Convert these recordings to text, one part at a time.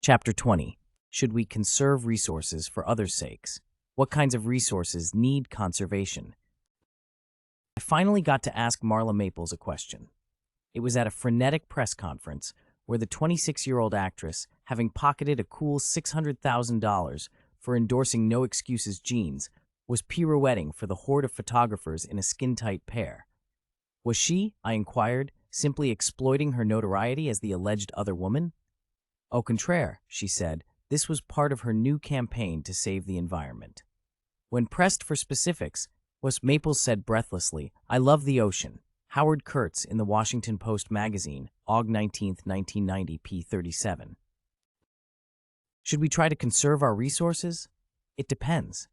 Chapter 20. Should we conserve resources for others' sakes? What kinds of resources need conservation? I finally got to ask Marla Maples a question. It was at a frenetic press conference where the 26-year-old actress, having pocketed a cool $600,000 for endorsing No Excuses jeans, was pirouetting for the horde of photographers in a skin-tight pair. Was she, I inquired, simply exploiting her notoriety as the alleged other woman? Au contraire, she said, this was part of her new campaign to save the environment. When pressed for specifics, Maples said breathlessly, "I love the ocean." Howard Kurtz in the Washington Post magazine, Aug 19, 1990, p. 37. Should we try to conserve our resources? It depends.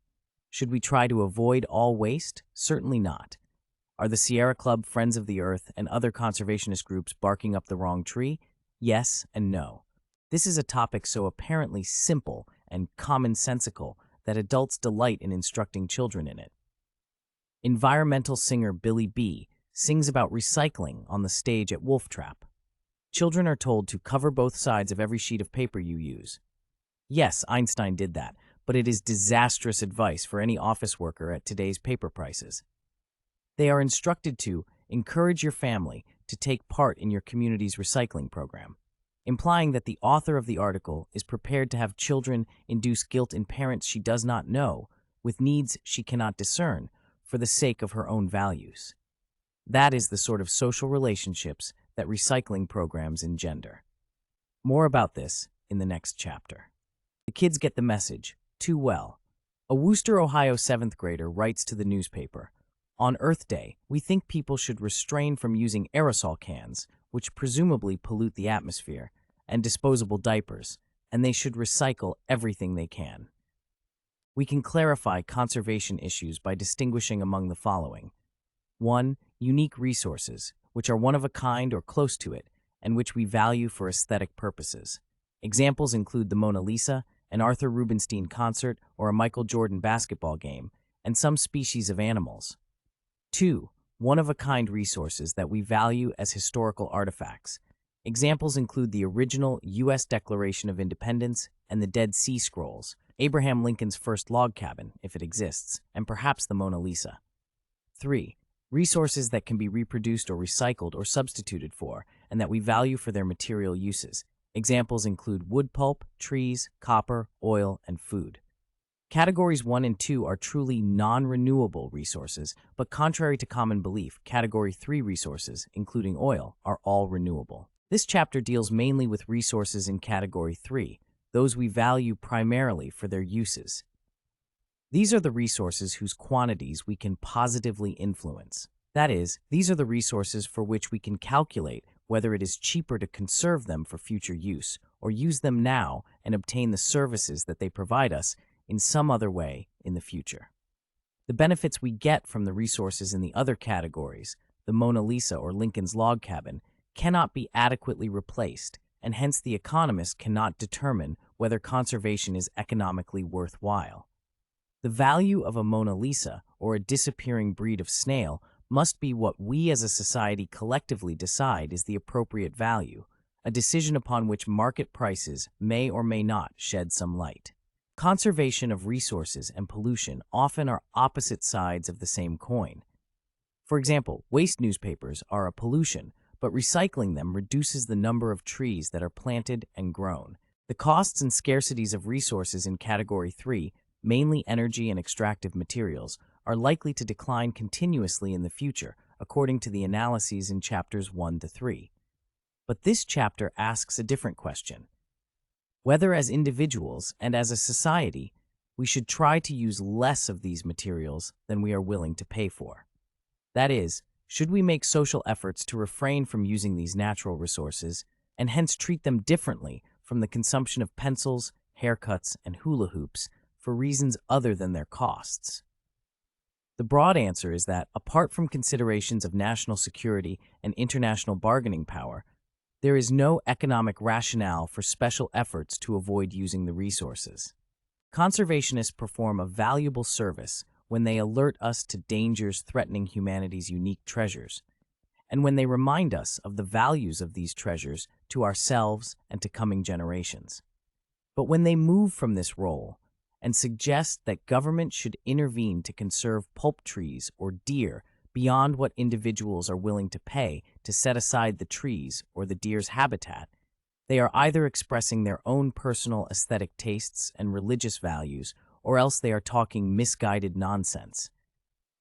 Should we try to avoid all waste? Certainly not. Are the Sierra Club, Friends of the Earth, and other conservationist groups barking up the wrong tree? Yes and no. This is a topic so apparently simple and commonsensical that adults delight in instructing children in it. Environmental singer Billy B. sings about recycling on the stage at Wolf Trap. Children are told to cover both sides of every sheet of paper you use. Yes, Einstein did that, but it is disastrous advice for any office worker at today's paper prices. They are instructed to encourage your family to take part in your community's recycling program, implying that the author of the article is prepared to have children induce guilt in parents she does not know, with needs she cannot discern, for the sake of her own values. That is the sort of social relationships that recycling programs engender. More about this in the next chapter. The kids get the message too well. A Wooster, Ohio 7th grader writes to the newspaper, "On Earth Day, we think people should restrain from using aerosol cans, which presumably pollute the atmosphere, and disposable diapers, and they should recycle everything they can." We can clarify conservation issues by distinguishing among the following. 1. Unique resources, which are one of a kind or close to it, and which we value for aesthetic purposes. Examples include the Mona Lisa, an Arthur Rubinstein concert, or a Michael Jordan basketball game, and some species of animals. 2. One-of-a-kind resources that we value as historical artifacts. Examples include the original U.S. Declaration of Independence and the Dead Sea Scrolls, Abraham Lincoln's first log cabin, if it exists, and perhaps the Mona Lisa. 3. Resources that can be reproduced or recycled or substituted for, and that we value for their material uses. Examples include wood pulp, trees, copper, oil, and food. Categories 1 and 2 are truly non-renewable resources, but contrary to common belief, Category 3 resources, including oil, are all renewable. This chapter deals mainly with resources in Category 3, those we value primarily for their uses. These are the resources whose quantities we can positively influence. That is, these are the resources for which we can calculate whether it is cheaper to conserve them for future use or use them now and obtain the services that they provide us in some other way in the future. The benefits we get from the resources in the other categories, the Mona Lisa or Lincoln's log cabin, cannot be adequately replaced, and hence the economist cannot determine whether conservation is economically worthwhile. The value of a Mona Lisa or a disappearing breed of snail must be what we as a society collectively decide is the appropriate value, a decision upon which market prices may or may not shed some light. Conservation of resources and pollution often are opposite sides of the same coin. For example, waste newspapers are a pollution, but recycling them reduces the number of trees that are planted and grown. The costs and scarcities of resources in Category 3, mainly energy and extractive materials, are likely to decline continuously in the future, according to the analyses in chapters 1 to 3. But this chapter asks a different question: whether as individuals and as a society, we should try to use less of these materials than we are willing to pay for. That is, should we make social efforts to refrain from using these natural resources, and hence treat them differently from the consumption of pencils, haircuts, and hula hoops for reasons other than their costs? The broad answer is that, apart from considerations of national security and international bargaining power, there is no economic rationale for special efforts to avoid using the resources. Conservationists perform a valuable service when they alert us to dangers threatening humanity's unique treasures, and when they remind us of the values of these treasures to ourselves and to coming generations. But when they move from this role and suggest that government should intervene to conserve pulp trees or deer beyond what individuals are willing to pay to set aside the trees or the deer's habitat, they are either expressing their own personal aesthetic tastes and religious values, or else they are talking misguided nonsense.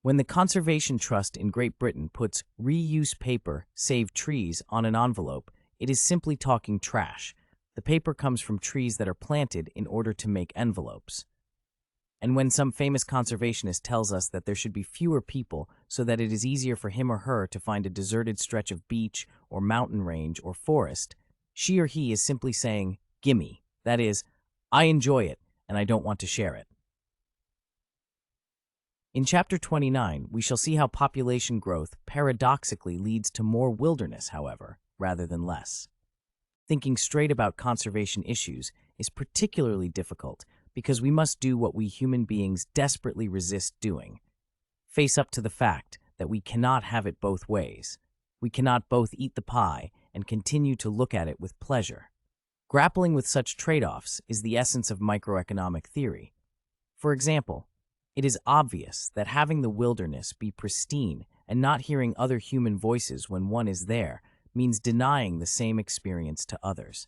When the Conservation Trust in Great Britain puts "reuse paper, save trees" on an envelope, it is simply talking trash. The paper comes from trees that are planted in order to make envelopes. And when some famous conservationist tells us that there should be fewer people so that it is easier for him or her to find a deserted stretch of beach or mountain range or forest, she or he is simply saying, "Gimme." That is, I enjoy it and I don't want to share it. In Chapter 29, we shall see how population growth paradoxically leads to more wilderness, however, rather than less. Thinking straight about conservation issues is particularly difficult because we must do what we human beings desperately resist doing: face up to the fact that we cannot have it both ways. We cannot both eat the pie and continue to look at it with pleasure. Grappling with such trade-offs is the essence of microeconomic theory. For example, it is obvious that having the wilderness be pristine and not hearing other human voices when one is there means denying the same experience to others.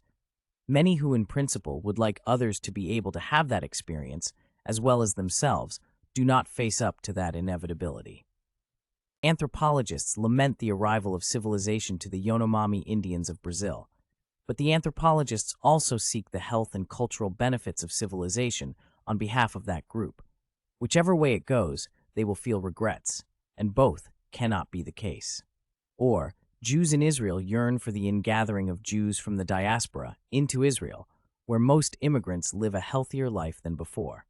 Many who in principle would like others to be able to have that experience, as well as themselves, do not face up to that inevitability. Anthropologists lament the arrival of civilization to the Yanomami Indians of Brazil, but the anthropologists also seek the health and cultural benefits of civilization on behalf of that group. Whichever way it goes, they will feel regrets, and both cannot be the case. Or, Jews in Israel yearn for the ingathering of Jews from the diaspora into Israel, where most immigrants live a healthier life than before.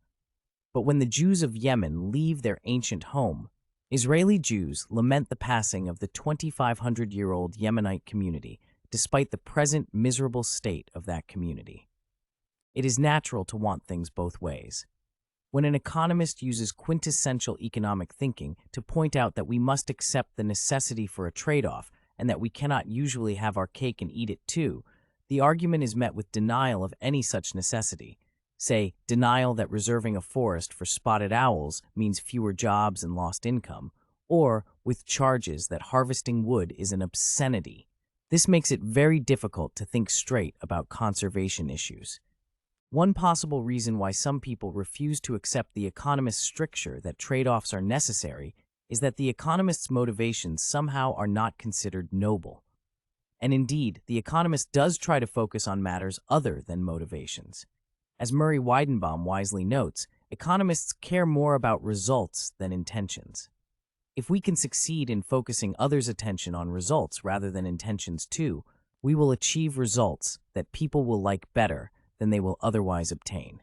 But when the Jews of Yemen leave their ancient home, Israeli Jews lament the passing of the 2,500-year-old Yemenite community, despite the present miserable state of that community. It is natural to want things both ways. When an economist uses quintessential economic thinking to point out that we must accept the necessity for a trade-off and that we cannot usually have our cake and eat it too, the argument is met with denial of any such necessity. Say, denial that reserving a forest for spotted owls means fewer jobs and lost income, or with charges that harvesting wood is an obscenity. This makes it very difficult to think straight about conservation issues. One possible reason why some people refuse to accept the economist's stricture that trade-offs are necessary is that the economist's motivations somehow are not considered noble. And indeed, the economist does try to focus on matters other than motivations. As Murray Weidenbaum wisely notes, economists care more about results than intentions. If we can succeed in focusing others' attention on results rather than intentions too, we will achieve results that people will like better than they will otherwise obtain.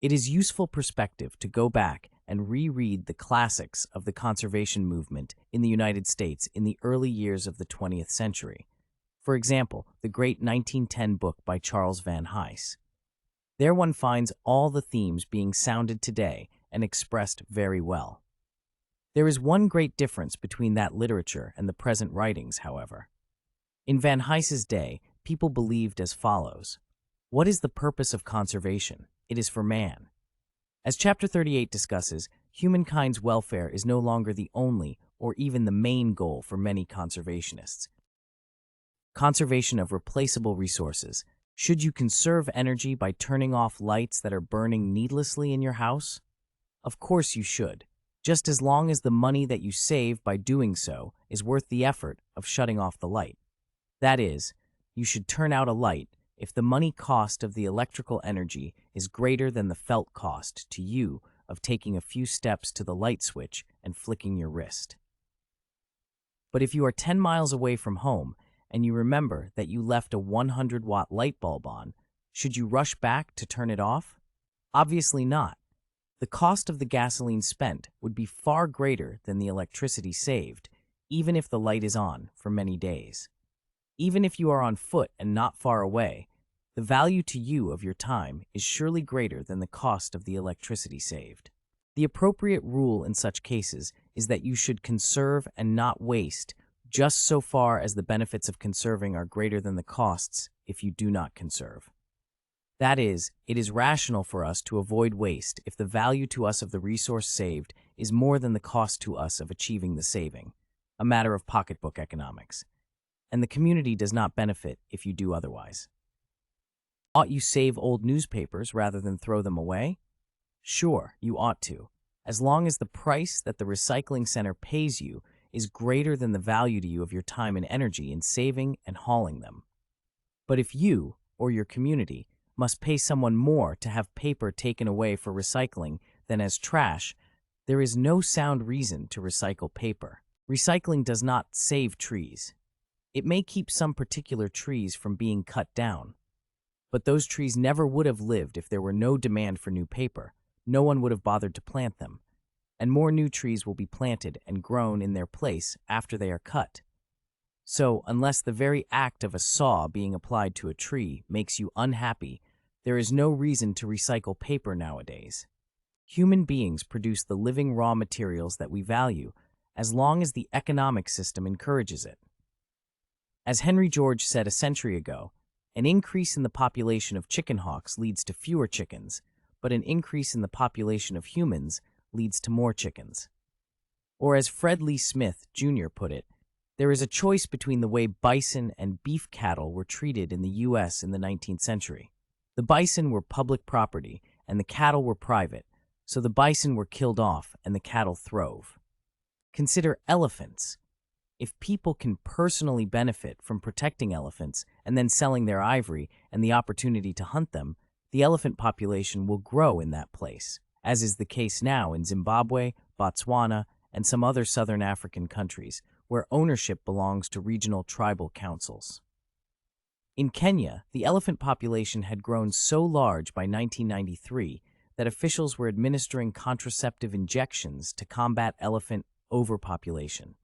It is useful perspective to go back and reread the classics of the conservation movement in the United States in the early years of the 20th century. For example, the great 1910 book by Charles Van Hise. There one finds all the themes being sounded today and expressed very well. There is one great difference between that literature and the present writings, however. In Van Hise's day, people believed as follows: what is the purpose of conservation? It is for man. As Chapter 38 discusses, humankind's welfare is no longer the only or even the main goal for many conservationists. Conservation of replaceable resources. Should you conserve energy by turning off lights that are burning needlessly in your house? Of course you should, just as long as the money that you save by doing so is worth the effort of shutting off the light. That is, you should turn out a light if the money cost of the electrical energy is greater than the felt cost to you of taking a few steps to the light switch and flicking your wrist. But if you are 10 miles away from home and you remember that you left a 100-watt light bulb on, should you rush back to turn it off? Obviously not. The cost of the gasoline spent would be far greater than the electricity saved, even if the light is on for many days. Even if you are on foot and not far away, the value to you of your time is surely greater than the cost of the electricity saved. The appropriate rule in such cases is that you should conserve and not waste, just so far as the benefits of conserving are greater than the costs if you do not conserve. That is, it is rational for us to avoid waste if the value to us of the resource saved is more than the cost to us of achieving the saving, a matter of pocketbook economics, and the community does not benefit if you do otherwise. Ought you save old newspapers rather than throw them away? Sure, you ought to, as long as the price that the recycling center pays you is greater than the value to you of your time and energy in saving and hauling them. But if you, or your community, must pay someone more to have paper taken away for recycling than as trash, there is no sound reason to recycle paper. Recycling does not save trees. It may keep some particular trees from being cut down, but those trees never would have lived if there were no demand for new paper. No one would have bothered to plant them, and more new trees will be planted and grown in their place after they are cut. So, unless the very act of a saw being applied to a tree makes you unhappy, there is no reason to recycle paper nowadays. Human beings produce the living raw materials that we value, as long as the economic system encourages it. As Henry George said a century ago, an increase in the population of chicken hawks leads to fewer chickens, but an increase in the population of humans leads to more chickens. Or as Fred Lee Smith, Jr. put it, there is a choice between the way bison and beef cattle were treated in the U.S. in the 19th century. The bison were public property and the cattle were private, so the bison were killed off and the cattle throve. Consider elephants. If people can personally benefit from protecting elephants and then selling their ivory and the opportunity to hunt them, the elephant population will grow in that place, as is the case now in Zimbabwe, Botswana, and some other southern African countries, where ownership belongs to regional tribal councils. In Kenya, the elephant population had grown so large by 1993 that officials were administering contraceptive injections to combat elephant overpopulation.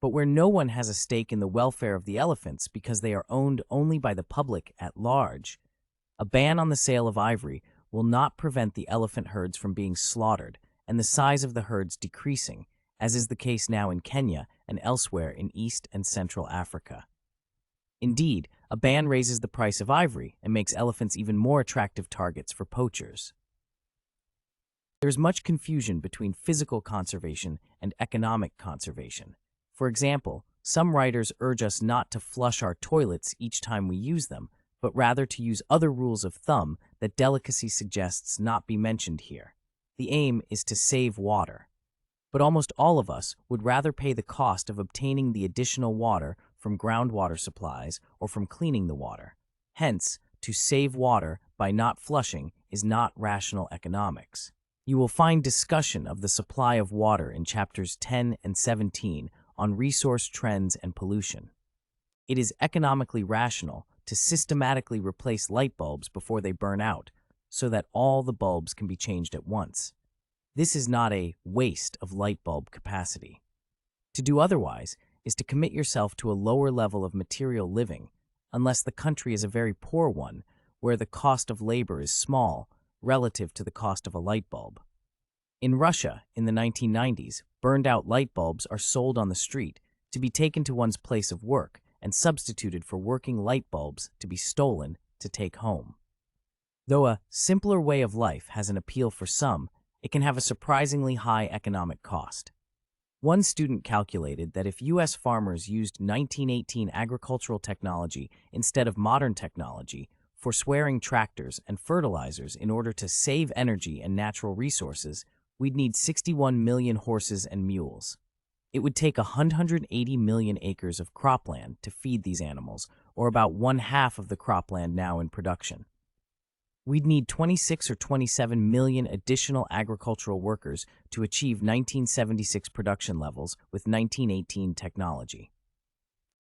But where no one has a stake in the welfare of the elephants because they are owned only by the public at large, a ban on the sale of ivory will not prevent the elephant herds from being slaughtered and the size of the herds decreasing, as is the case now in Kenya and elsewhere in East and Central Africa. Indeed, a ban raises the price of ivory and makes elephants even more attractive targets for poachers. There is much confusion between physical conservation and economic conservation. For example, some writers urge us not to flush our toilets each time we use them, but rather to use other rules of thumb that delicacy suggests not be mentioned here. The aim is to save water. But almost all of us would rather pay the cost of obtaining the additional water from groundwater supplies or from cleaning the water. Hence, to save water by not flushing is not rational economics. You will find discussion of the supply of water in chapters 10 and 17 on resource trends and pollution. It is economically rational to systematically replace light bulbs before they burn out, so that all the bulbs can be changed at once. This is not a waste of light bulb capacity. To do otherwise is to commit yourself to a lower level of material living, unless the country is a very poor one, where the cost of labor is small relative to the cost of a light bulb. In Russia, in the 1990s, burned-out light bulbs are sold on the street to be taken to one's place of work and substituted for working light bulbs to be stolen to take home. Though a simpler way of life has an appeal for some, it can have a surprisingly high economic cost. One student calculated that if U.S. farmers used 1918 agricultural technology instead of modern technology, forswearing tractors and fertilizers in order to save energy and natural resources, we'd need 61 million horses and mules. It would take 180 million acres of cropland to feed these animals, or about 1/2 of the cropland now in production. We'd need 26 or 27 million additional agricultural workers to achieve 1976 production levels with 1918 technology.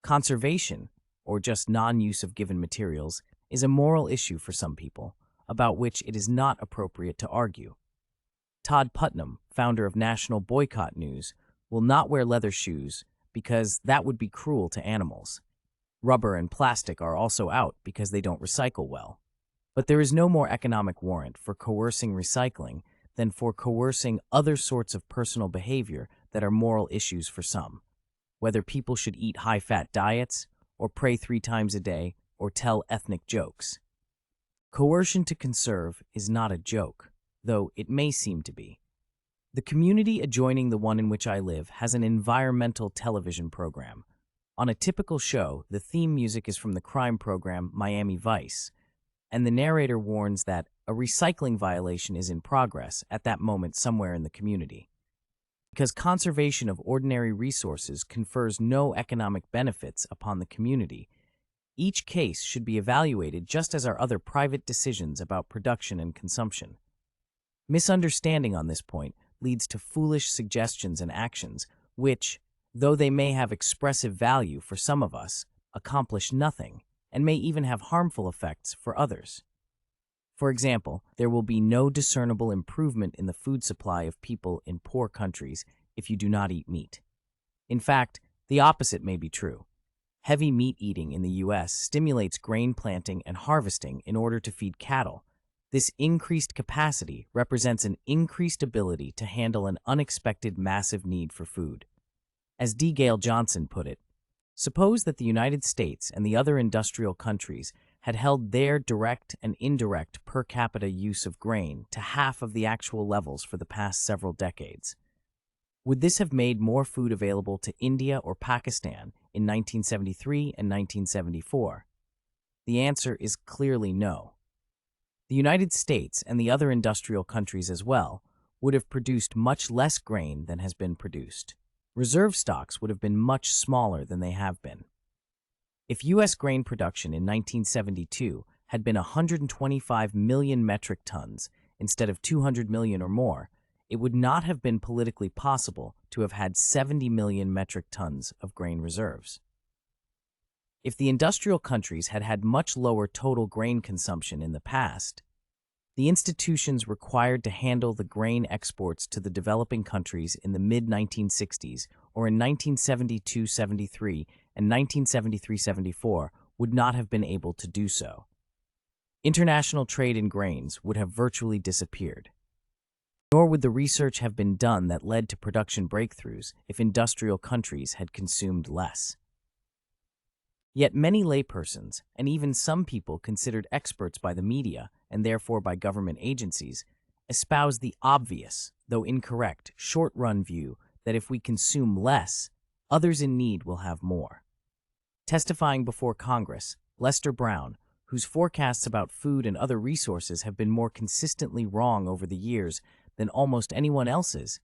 Conservation, or just non-use of given materials, is a moral issue for some people, about which it is not appropriate to argue. Todd Putnam, founder of National Boycott News, will not wear leather shoes because that would be cruel to animals. Rubber and plastic are also out because they don't recycle well. But there is no more economic warrant for coercing recycling than for coercing other sorts of personal behavior that are moral issues for some, whether people should eat high-fat diets, or pray 3 times a day, or tell ethnic jokes. Coercion to conserve is not a joke, though it may seem to be. The community adjoining the one in which I live has an environmental television program. On a typical show, the theme music is from the crime program Miami Vice, and the narrator warns that a recycling violation is in progress at that moment somewhere in the community. Because conservation of ordinary resources confers no economic benefits upon the community, each case should be evaluated just as are other private decisions about production and consumption. Misunderstanding on this point leads to foolish suggestions and actions which, though they may have expressive value for some of us, accomplish nothing and may even have harmful effects for others. For example, there will be no discernible improvement in the food supply of people in poor countries if you do not eat meat. In fact, the opposite may be true. Heavy meat eating in the U.S. stimulates grain planting and harvesting in order to feed cattle. This increased capacity represents an increased ability to handle an unexpected massive need for food. As D. Gale Johnson put it, suppose that the United States and the other industrial countries had held their direct and indirect per capita use of grain to half of the actual levels for the past several decades. Would this have made more food available to India or Pakistan in 1973 and 1974? The answer is clearly no. The United States and the other industrial countries as well would have produced much less grain than has been produced. Reserve stocks would have been much smaller than they have been. If U.S. grain production in 1972 had been 125 million metric tons instead of 200 million or more, it would not have been politically possible to have had 70 million metric tons of grain reserves. If the industrial countries had had much lower total grain consumption in the past, the institutions required to handle the grain exports to the developing countries in the mid-1960s or in 1972-73 and 1973-74 would not have been able to do so. International trade in grains would have virtually disappeared. Nor would the research have been done that led to production breakthroughs if industrial countries had consumed less. Yet many laypersons, and even some people considered experts by the media, and therefore by government agencies, espouse the obvious, though incorrect, short-run view that if we consume less, others in need will have more. Testifying before Congress, Lester Brown, whose forecasts about food and other resources have been more consistently wrong over the years than almost anyone else's,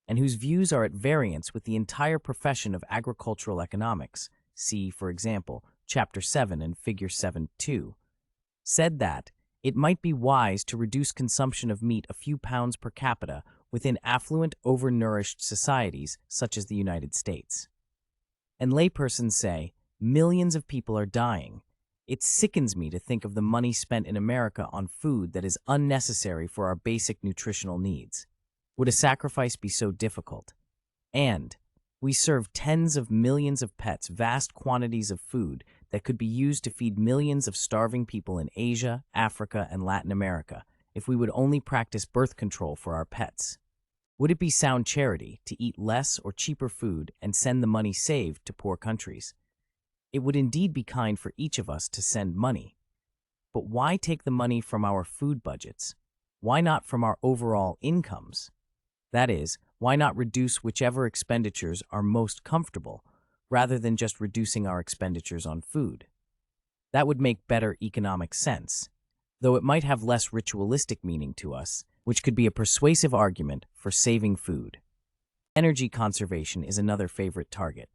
and whose views are at variance with the entire profession of agricultural economics, see, for example, Chapter 7 and Figure 7.2, said that it might be wise to reduce consumption of meat a few pounds per capita within affluent, overnourished societies such as the United States. And laypersons say, millions of people are dying. It sickens me to think of the money spent in America on food that is unnecessary for our basic nutritional needs. Would a sacrifice be so difficult? And we serve tens of millions of pets vast quantities of food that could be used to feed millions of starving people in Asia, Africa, and Latin America if we would only practice birth control for our pets. Would it be sound charity to eat less or cheaper food and send the money saved to poor countries? It would indeed be kind for each of us to send money. But why take the money from our food budgets? Why not from our overall incomes? That is, why not reduce whichever expenditures are most comfortable, rather than just reducing our expenditures on food? That would make better economic sense, though it might have less ritualistic meaning to us, which could be a persuasive argument for saving food. Energy conservation is another favorite target.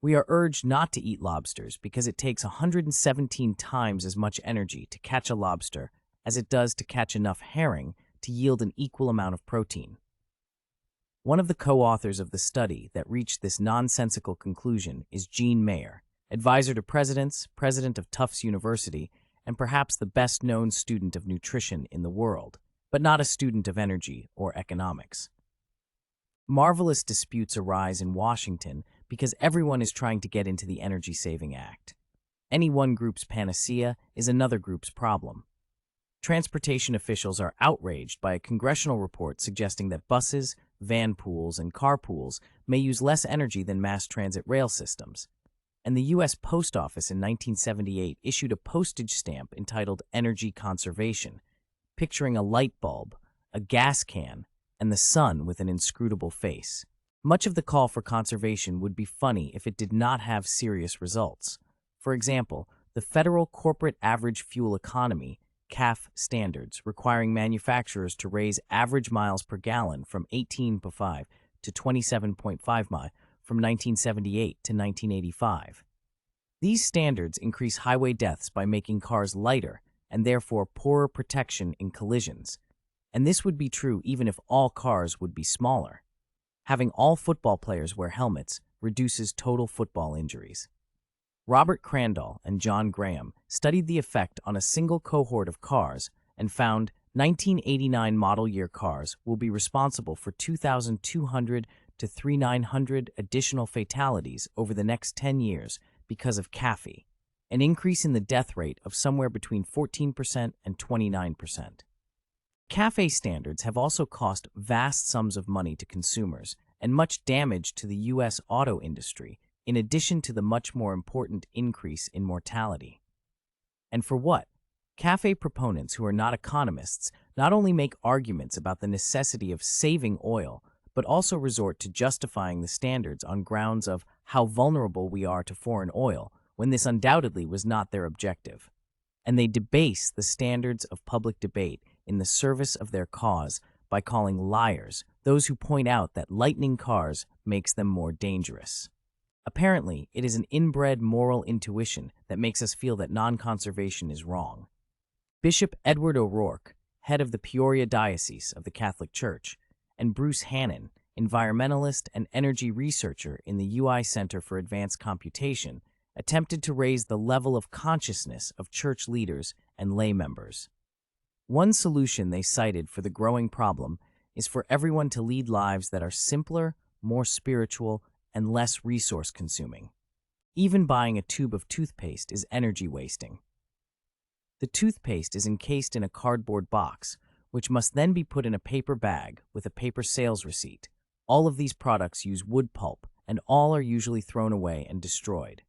We are urged not to eat lobsters because it takes 117 times as much energy to catch a lobster as it does to catch enough herring to yield an equal amount of protein. One of the co-authors of the study that reached this nonsensical conclusion is Gene Mayer, advisor to presidents, president of Tufts University, and perhaps the best-known student of nutrition in the world, but not a student of energy or economics. Marvelous disputes arise in Washington because everyone is trying to get into the Energy Saving Act. Any one group's panacea is another group's problem. Transportation officials are outraged by a congressional report suggesting that buses, van pools, and carpools may use less energy than mass transit rail systems. And the U.S. Post Office in 1978 issued a postage stamp entitled Energy Conservation, picturing a light bulb, a gas can, and the sun with an inscrutable face. Much of the call for conservation would be funny if it did not have serious results. For example, the Federal Corporate Average Fuel Economy (CAF) standards requiring manufacturers to raise average miles per gallon from 18.5 to 27.5 mi from 1978 to 1985. These standards increase highway deaths by making cars lighter and therefore poorer protection in collisions. And this would be true even if all cars would be smaller. Having all football players wear helmets reduces total football injuries. Robert Crandall and John Graham studied the effect on a single cohort of cars and found 1989 model year cars will be responsible for 2,200 to 3,900 additional fatalities over the next 10 years because of CAFE, an increase in the death rate of somewhere between 14% and 29%. CAFE standards have also cost vast sums of money to consumers and much damage to the U.S. auto industry, in addition to the much more important increase in mortality. And for what? CAFE proponents who are not economists not only make arguments about the necessity of saving oil, but also resort to justifying the standards on grounds of how vulnerable we are to foreign oil, when this undoubtedly was not their objective. And they debase the standards of public debate in the service of their cause by calling liars those who point out that lightning cars makes them more dangerous. Apparently, it is an inbred moral intuition that makes us feel that non-conservation is wrong. Bishop Edward O'Rourke, head of the Peoria Diocese of the Catholic Church, and Bruce Hannon, environmentalist and energy researcher in the UI Center for Advanced Computation, attempted to raise the level of consciousness of church leaders and lay members. One solution they cited for the growing problem is for everyone to lead lives that are simpler, more spiritual, and less resource-consuming. Even buying a tube of toothpaste is energy wasting. The toothpaste is encased in a cardboard box, which must then be put in a paper bag with a paper sales receipt. All of these products use wood pulp, and all are usually thrown away and destroyed.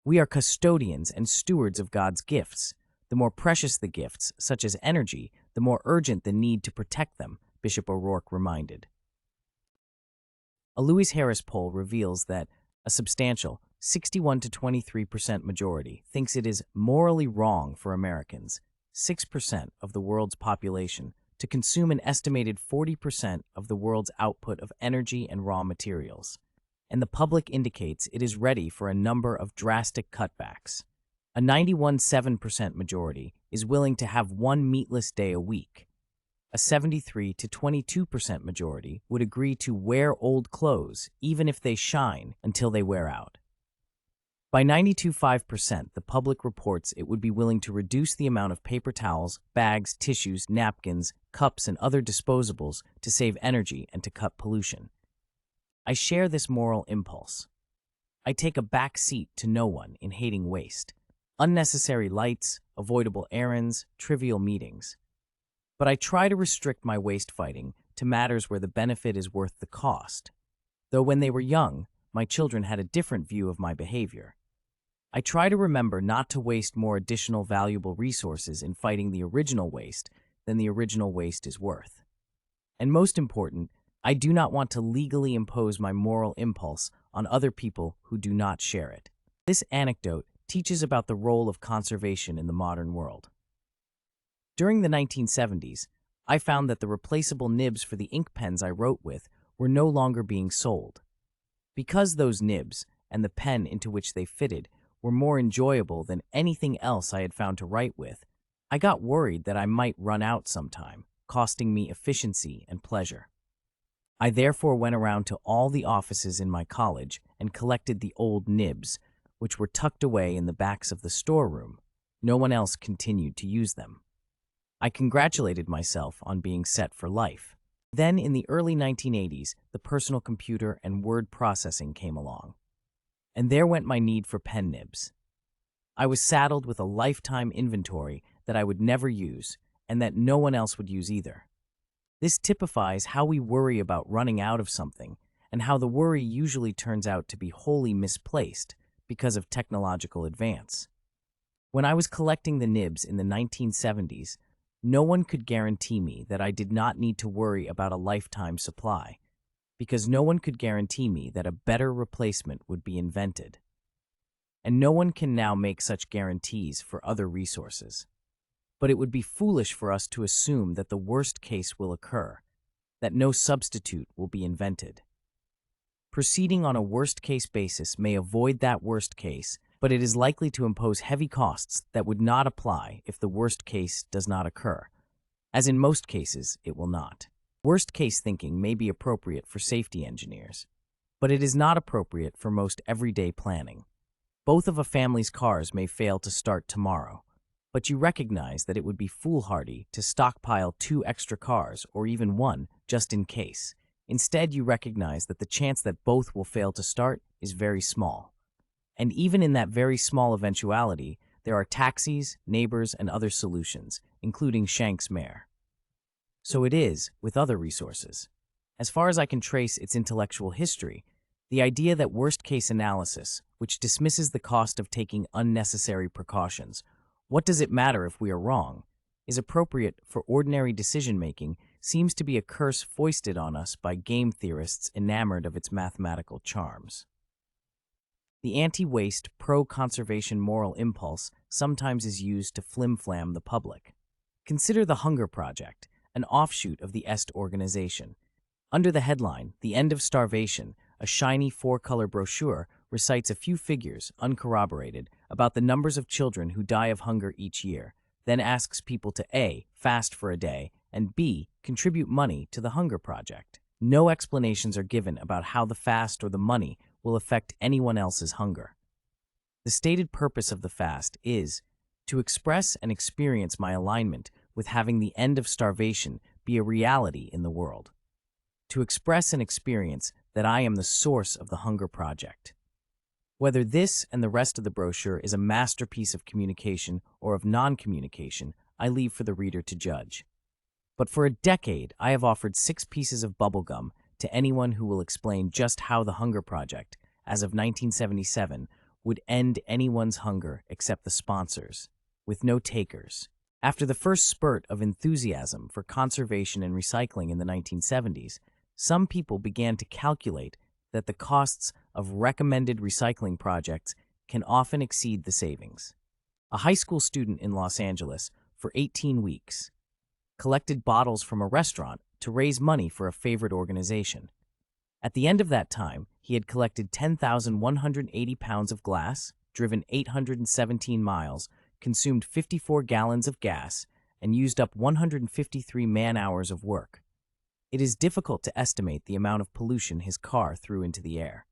We are custodians and stewards of God's gifts. The more precious the gifts, such as energy, the more urgent the need to protect them, Bishop O'Rourke reminded. A Lewis Harris poll reveals that a substantial 61 to 23% majority thinks it is morally wrong for Americans, 6% of the world's population, to consume an estimated 40% of the world's output of energy and raw materials. And the public indicates it is ready for a number of drastic cutbacks. A 91.7% majority is willing to have one meatless day a week. A 73 to 22% majority would agree to wear old clothes, even if they shine, until they wear out. By 92.5%, the public reports it would be willing to reduce the amount of paper towels, bags, tissues, napkins, cups, and other disposables to save energy and to cut pollution. I share this moral impulse. I take a back seat to no one in hating waste, unnecessary lights, avoidable errands, trivial meetings. But I try to restrict my waste fighting to matters where the benefit is worth the cost. Though when they were young, my children had a different view of my behavior. I try to remember not to waste more additional valuable resources in fighting the original waste than the original waste is worth. And most important, I do not want to legally impose my moral impulse on other people who do not share it. This anecdote teaches about the role of conservation in the modern world. During the 1970s, I found that the replaceable nibs for the ink pens I wrote with were no longer being sold. Because those nibs, and the pen into which they fitted, were more enjoyable than anything else I had found to write with, I got worried that I might run out sometime, costing me efficiency and pleasure. I therefore went around to all the offices in my college and collected the old nibs, which were tucked away in the backs of the storeroom. No one else continued to use them. I congratulated myself on being set for life. Then, in the early 1980s, the personal computer and word processing came along. And there went my need for pen nibs. I was saddled with a lifetime inventory that I would never use, and that no one else would use either. This typifies how we worry about running out of something, and how the worry usually turns out to be wholly misplaced, because of technological advance. When I was collecting the nibs in the 1970s, no one could guarantee me that I did not need to worry about a lifetime supply, because no one could guarantee me that a better replacement would be invented. And no one can now make such guarantees for other resources. But it would be foolish for us to assume that the worst case will occur, that no substitute will be invented. Proceeding on a worst-case basis may avoid that worst case, but it is likely to impose heavy costs that would not apply if the worst case does not occur, as in most cases it will not. Worst-case thinking may be appropriate for safety engineers, but it is not appropriate for most everyday planning. Both of a family's cars may fail to start tomorrow, but you recognize that it would be foolhardy to stockpile 2 extra cars or even 1 just in case. Instead, you recognize that the chance that both will fail to start is very small. And even in that very small eventuality, there are taxis, neighbors, and other solutions, including Shank's mare. So it is with other resources. As far as I can trace its intellectual history, the idea that worst-case analysis, which dismisses the cost of taking unnecessary precautions, what does it matter if we are wrong, is appropriate for ordinary decision-making seems to be a curse foisted on us by game theorists enamored of its mathematical charms. The anti-waste, pro-conservation moral impulse sometimes is used to flim-flam the public. Consider the Hunger Project, an offshoot of the EST organization. Under the headline, The End of Starvation, a shiny 4-color brochure recites a few figures, uncorroborated, about the numbers of children who die of hunger each year, then asks people to A, fast for a day, and B, contribute money to the Hunger Project. No explanations are given about how the fast or the money will affect anyone else's hunger. The stated purpose of the fast is to express and experience my alignment with having the end of starvation be a reality in the world. To express and experience that I am the source of the Hunger Project. Whether this and the rest of the brochure is a masterpiece of communication or of non-communication, I leave for the reader to judge. But for a decade, I have offered 6 pieces of bubblegum to anyone who will explain just how the Hunger Project, as of 1977, would end anyone's hunger except the sponsors, with no takers. After the first spurt of enthusiasm for conservation and recycling in the 1970s, some people began to calculate that the costs of recommended recycling projects can often exceed the savings. A high school student in Los Angeles, for 18 weeks, collected bottles from a restaurant to raise money for a favorite organization. At the end of that time, he had collected 10,180 pounds of glass, driven 817 miles, consumed 54 gallons of gas, and used up 153 man-hours of work. It is difficult to estimate the amount of pollution his car threw into the air.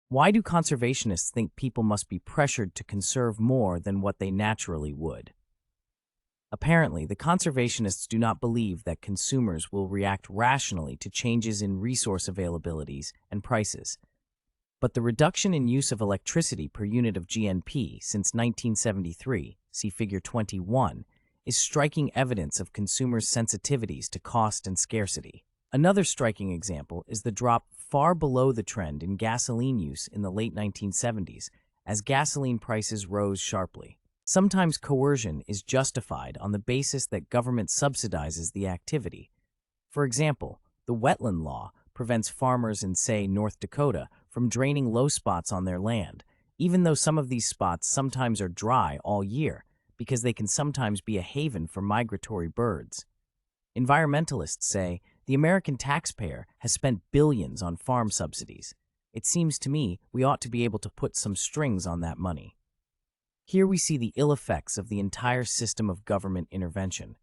Why do conservationists think people must be pressured to conserve more than what they naturally would? Apparently, the conservationists do not believe that consumers will react rationally to changes in resource availabilities and prices. But the reduction in use of electricity per unit of GNP since 1973, see Figure 21, is striking evidence of consumers' sensitivities to cost and scarcity. Another striking example is the drop far below the trend in gasoline use in the late 1970s, as gasoline prices rose sharply. Sometimes coercion is justified on the basis that government subsidizes the activity. For example, the wetland law prevents farmers in, say, North Dakota from draining low spots on their land, even though some of these spots sometimes are dry all year, because they can sometimes be a haven for migratory birds. Environmentalists say the American taxpayer has spent billions on farm subsidies. It seems to me we ought to be able to put some strings on that money. Here we see the ill effects of the entire system of government intervention.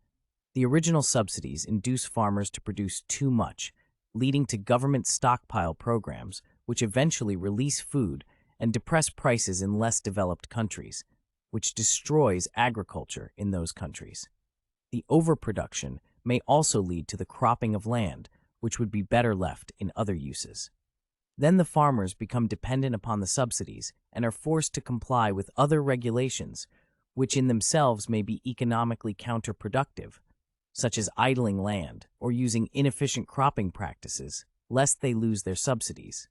The original subsidies induce farmers to produce too much, leading to government stockpile programs which eventually release food and depress prices in less developed countries, which destroys agriculture in those countries. The overproduction may also lead to the cropping of land, which would be better left in other uses. Then the farmers become dependent upon the subsidies and are forced to comply with other regulations, which in themselves may be economically counterproductive, such as idling land or using inefficient cropping practices, lest they lose their subsidies.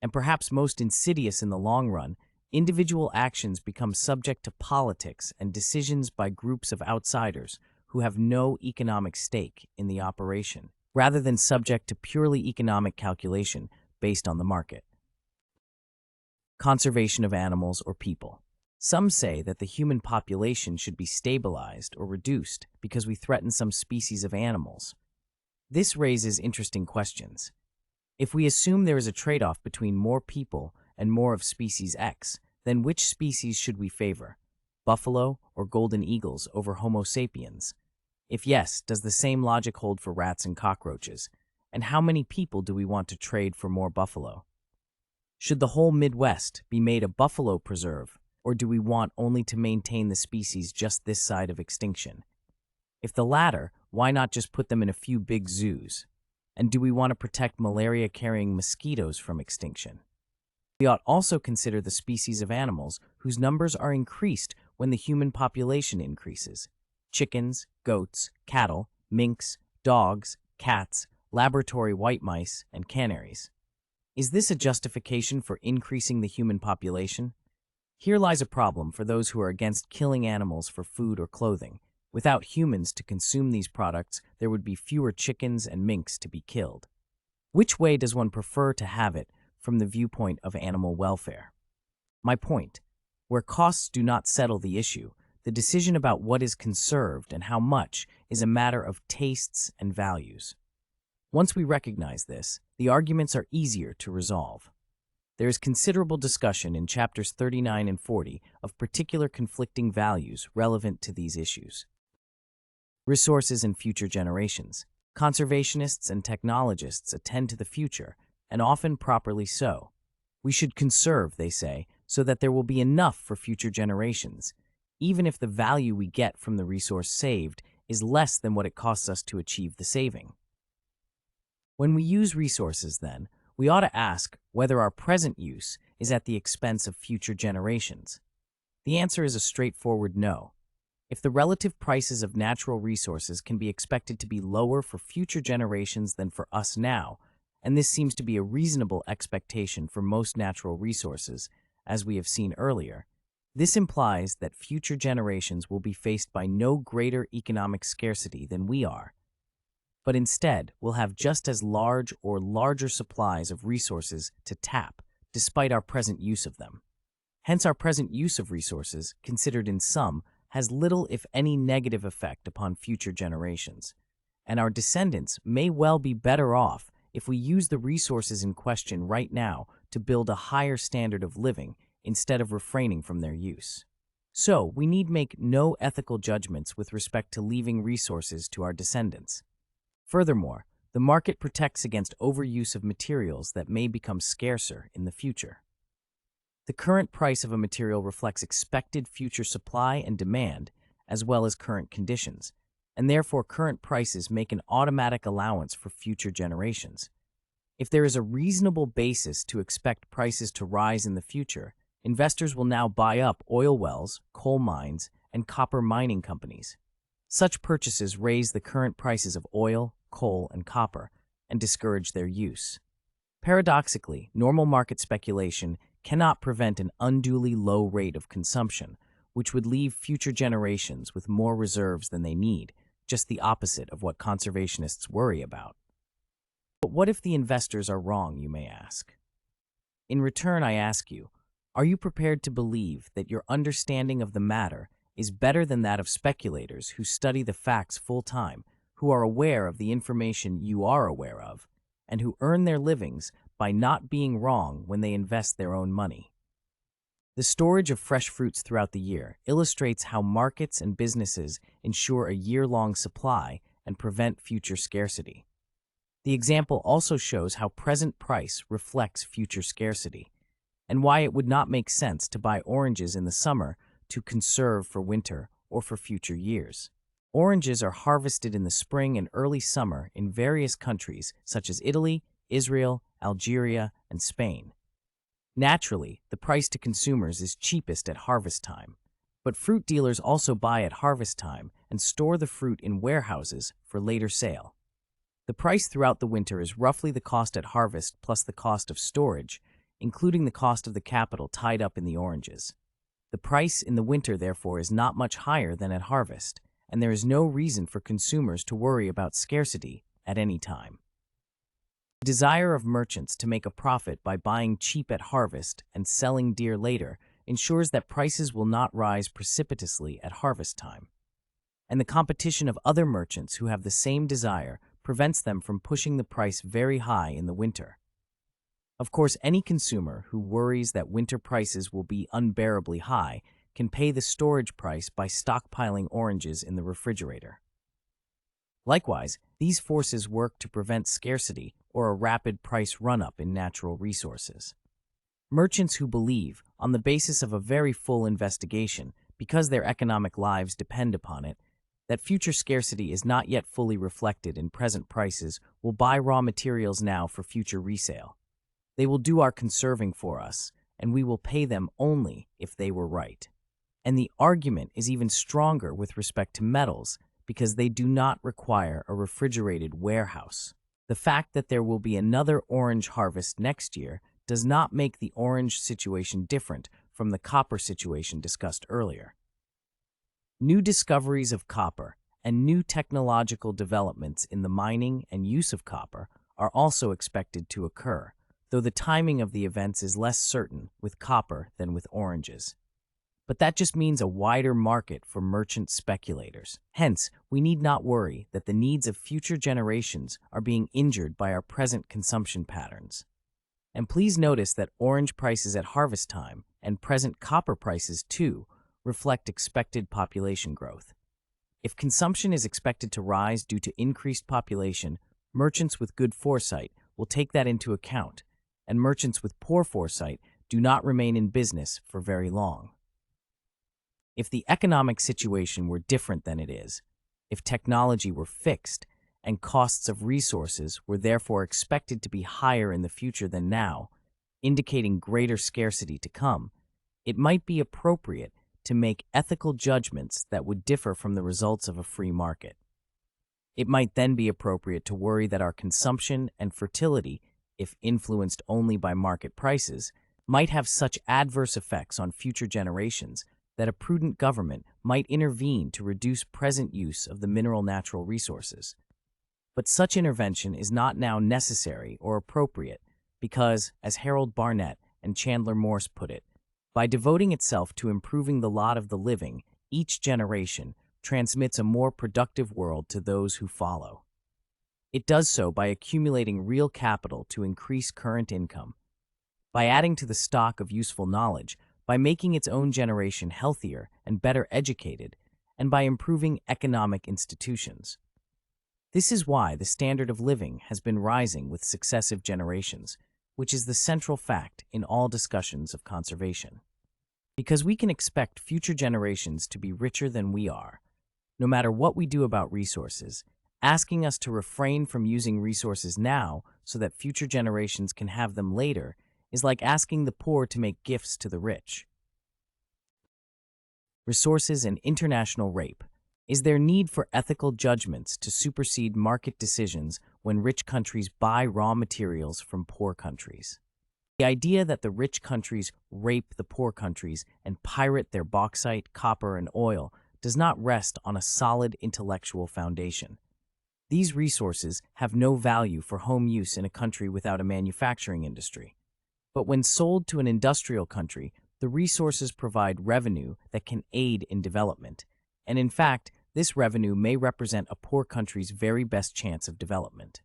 And perhaps most insidious in the long run Individual actions become subject to politics and decisions by groups of outsiders who have no economic stake in the operation, rather than subject to purely economic calculation based on the market. Conservation of animals or people. Some say that the human population should be stabilized or reduced because we threaten some species of animals. This raises interesting questions. If we assume there is a trade-off between more people and more of species X, then which species should we favor? Buffalo or golden eagles over Homo sapiens? If yes, does the same logic hold for rats and cockroaches? And how many people do we want to trade for more buffalo? Should the whole Midwest be made a buffalo preserve, or do we want only to maintain the species just this side of extinction? If the latter, why not just put them in a few big zoos? And do we want to protect malaria-carrying mosquitoes from extinction? We ought also consider the species of animals whose numbers are increased when the human population increases. Chickens, goats, cattle, minks, dogs, cats, laboratory white mice, and canaries. Is this a justification for increasing the human population? Here lies a problem for those who are against killing animals for food or clothing. Without humans to consume these products, there would be fewer chickens and minks to be killed. Which way does one prefer to have it from the viewpoint of animal welfare? My point, where costs do not settle the issue, the decision about what is conserved and how much is a matter of tastes and values. Once we recognize this, the arguments are easier to resolve. There is considerable discussion in chapters 39 and 40 of particular conflicting values relevant to these issues. Resources and future generations. Conservationists and technologists attend to the future, and often properly so. We should conserve, they say, so that there will be enough for future generations, even if the value we get from the resource saved is less than what it costs us to achieve the saving. When we use resources, then, we ought to ask whether our present use is at the expense of future generations. The answer is a straightforward no. If the relative prices of natural resources can be expected to be lower for future generations than for us now, and this seems to be a reasonable expectation for most natural resources, as we have seen earlier, this implies that future generations will be faced by no greater economic scarcity than we are, but instead will have just as large or larger supplies of resources to tap, despite our present use of them. Hence, our present use of resources, considered in sum, has little if any negative effect upon future generations, and our descendants may well be better off if we use the resources in question right now to build a higher standard of living instead of refraining from their use. So, we need make no ethical judgments with respect to leaving resources to our descendants. Furthermore, the market protects against overuse of materials that may become scarcer in the future. The current price of a material reflects expected future supply and demand, as well as current conditions, and therefore current prices make an automatic allowance for future generations. If there is a reasonable basis to expect prices to rise in the future, investors will now buy up oil wells, coal mines, and copper mining companies. Such purchases raise the current prices of oil, coal, and copper, and discourage their use. Paradoxically, normal market speculation cannot prevent an unduly low rate of consumption, which would leave future generations with more reserves than they need, just the opposite of what conservationists worry about. But what if the investors are wrong, you may ask? In return, I ask you, are you prepared to believe that your understanding of the matter is better than that of speculators who study the facts full-time, who are aware of the information you are aware of, and who earn their livings by not being wrong when they invest their own money? The storage of fresh fruits throughout the year illustrates how markets and businesses ensure a year-long supply and prevent future scarcity. The example also shows how present price reflects future scarcity, and why it would not make sense to buy oranges in the summer to conserve for winter or for future years. Oranges are harvested in the spring and early summer in various countries such as Italy, Israel, Algeria, and Spain. Naturally, the price to consumers is cheapest at harvest time, but fruit dealers also buy at harvest time and store the fruit in warehouses for later sale. The price throughout the winter is roughly the cost at harvest plus the cost of storage, including the cost of the capital tied up in the oranges. The price in the winter, therefore, is not much higher than at harvest, and there is no reason for consumers to worry about scarcity at any time. The desire of merchants to make a profit by buying cheap at harvest and selling dear later ensures that prices will not rise precipitously at harvest time. And the competition of other merchants who have the same desire prevents them from pushing the price very high in the winter. Of course, any consumer who worries that winter prices will be unbearably high can pay the storage price by stockpiling oranges in the refrigerator. Likewise, these forces work to prevent scarcity or a rapid price run-up in natural resources. Merchants who believe, on the basis of a very full investigation, because their economic lives depend upon it, that future scarcity is not yet fully reflected in present prices will buy raw materials now for future resale. They will do our conserving for us, and we will pay them only if they were right. And the argument is even stronger with respect to metals, because they do not require a refrigerated warehouse. The fact that there will be another orange harvest next year does not make the orange situation different from the copper situation discussed earlier. New discoveries of copper and new technological developments in the mining and use of copper are also expected to occur, though the timing of the events is less certain with copper than with oranges. But that just means a wider market for merchant speculators. Hence, we need not worry that the needs of future generations are being injured by our present consumption patterns. And please notice that orange prices at harvest time and present copper prices, too, reflect expected population growth. If consumption is expected to rise due to increased population, merchants with good foresight will take that into account, and merchants with poor foresight do not remain in business for very long. If the economic situation were different than it is, if technology were fixed, and costs of resources were therefore expected to be higher in the future than now, indicating greater scarcity to come, it might be appropriate to make ethical judgments that would differ from the results of a free market. It might then be appropriate to worry that our consumption and fertility, if influenced only by market prices, might have such adverse effects on future generations that a prudent government might intervene to reduce present use of the mineral natural resources. But such intervention is not now necessary or appropriate because, as Harold Barnett and Chandler Morse put it, by devoting itself to improving the lot of the living, each generation transmits a more productive world to those who follow. It does so by accumulating real capital to increase current income, by adding to the stock of useful knowledge, by making its own generation healthier and better educated, and by improving economic institutions. This is why the standard of living has been rising with successive generations, which is the central fact in all discussions of conservation. Because we can expect future generations to be richer than we are, no matter what we do about resources, asking us to refrain from using resources now so that future generations can have them later is like asking the poor to make gifts to the rich. Resources and international rape. Is there need for ethical judgments to supersede market decisions when rich countries buy raw materials from poor countries? The idea that the rich countries rape the poor countries and pirate their bauxite, copper, and oil does not rest on a solid intellectual foundation. These resources have no value for home use in a country without a manufacturing industry. But when sold to an industrial country, the resources provide revenue that can aid in development. And in fact, this revenue may represent a poor country's very best chance of development.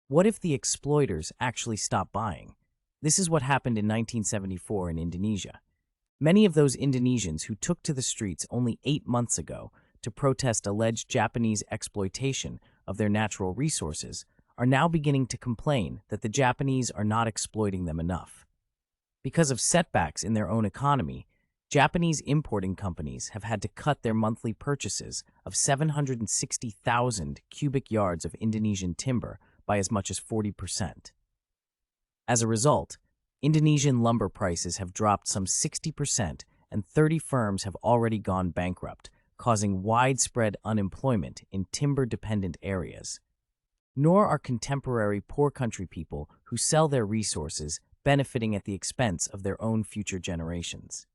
What if the exploiters actually stop buying? This is what happened in 1974 in Indonesia. Many of those Indonesians who took to the streets only 8 months ago to protest alleged Japanese exploitation of their natural resources are now beginning to complain that the Japanese are not exploiting them enough. Because of setbacks in their own economy, Japanese importing companies have had to cut their monthly purchases of 760,000 cubic yards of Indonesian timber by as much as 40%. As a result, Indonesian lumber prices have dropped some 60% and 30 firms have already gone bankrupt, causing widespread unemployment in timber-dependent areas. Nor are contemporary poor country people who sell their resources benefiting at the expense of their own future generations.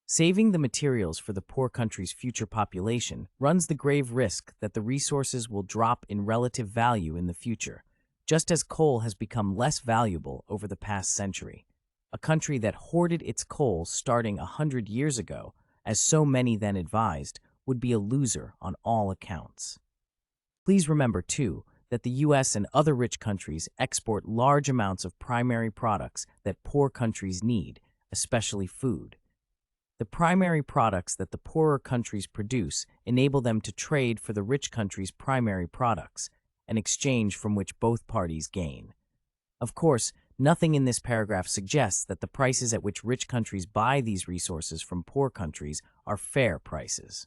Saving the materials for the poor country's future population runs the grave risk that the resources will drop in relative value in the future, just as coal has become less valuable over the past century. A country that hoarded its coal starting 100 years ago, as so many then advised, would be a loser on all accounts. Please remember, too, that the U.S. and other rich countries export large amounts of primary products that poor countries need, especially food. The primary products that the poorer countries produce enable them to trade for the rich country's primary products, an exchange from which both parties gain. Of course, nothing in this paragraph suggests that the prices at which rich countries buy these resources from poor countries are fair prices.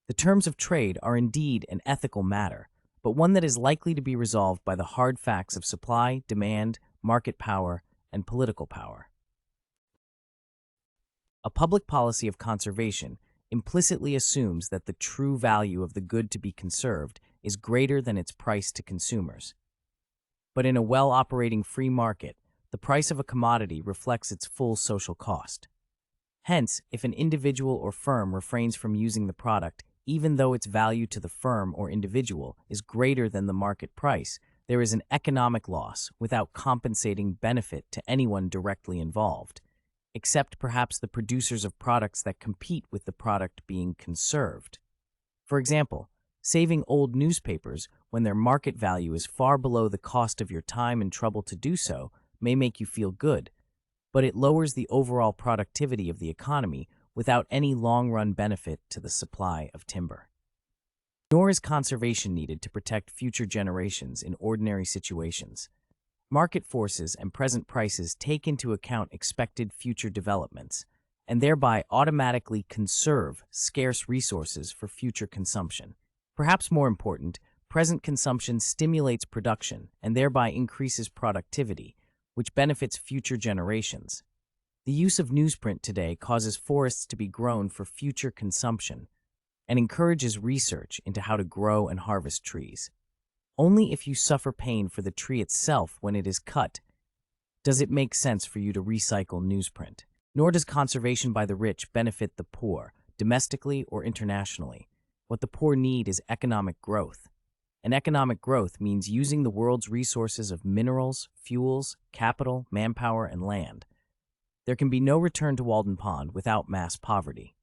The terms of trade are indeed an ethical matter, but one that is likely to be resolved by the hard facts of supply, demand, market power, and political power. A public policy of conservation implicitly assumes that the true value of the good to be conserved is greater than its price to consumers. But in a well-operating free market, the price of a commodity reflects its full social cost. Hence, if an individual or firm refrains from using the product, even though its value to the firm or individual is greater than the market price, there is an economic loss without compensating benefit to anyone directly involved, except perhaps the producers of products that compete with the product being conserved. For example, saving old newspapers when their market value is far below the cost of your time and trouble to do so may make you feel good, but it lowers the overall productivity of the economy without any long-run benefit to the supply of timber. Nor is conservation needed to protect future generations in ordinary situations. Market forces and present prices take into account expected future developments, and thereby automatically conserve scarce resources for future consumption. Perhaps more important, present consumption stimulates production and thereby increases productivity, which benefits future generations. The use of newsprint today causes forests to be grown for future consumption and encourages research into how to grow and harvest trees. Only if you suffer pain for the tree itself when it is cut does it make sense for you to recycle newsprint. Nor does conservation by the rich benefit the poor, domestically or internationally. What the poor need is economic growth. And economic growth means using the world's resources of minerals, fuels, capital, manpower, and land. There can be no return to Walden Pond without mass poverty.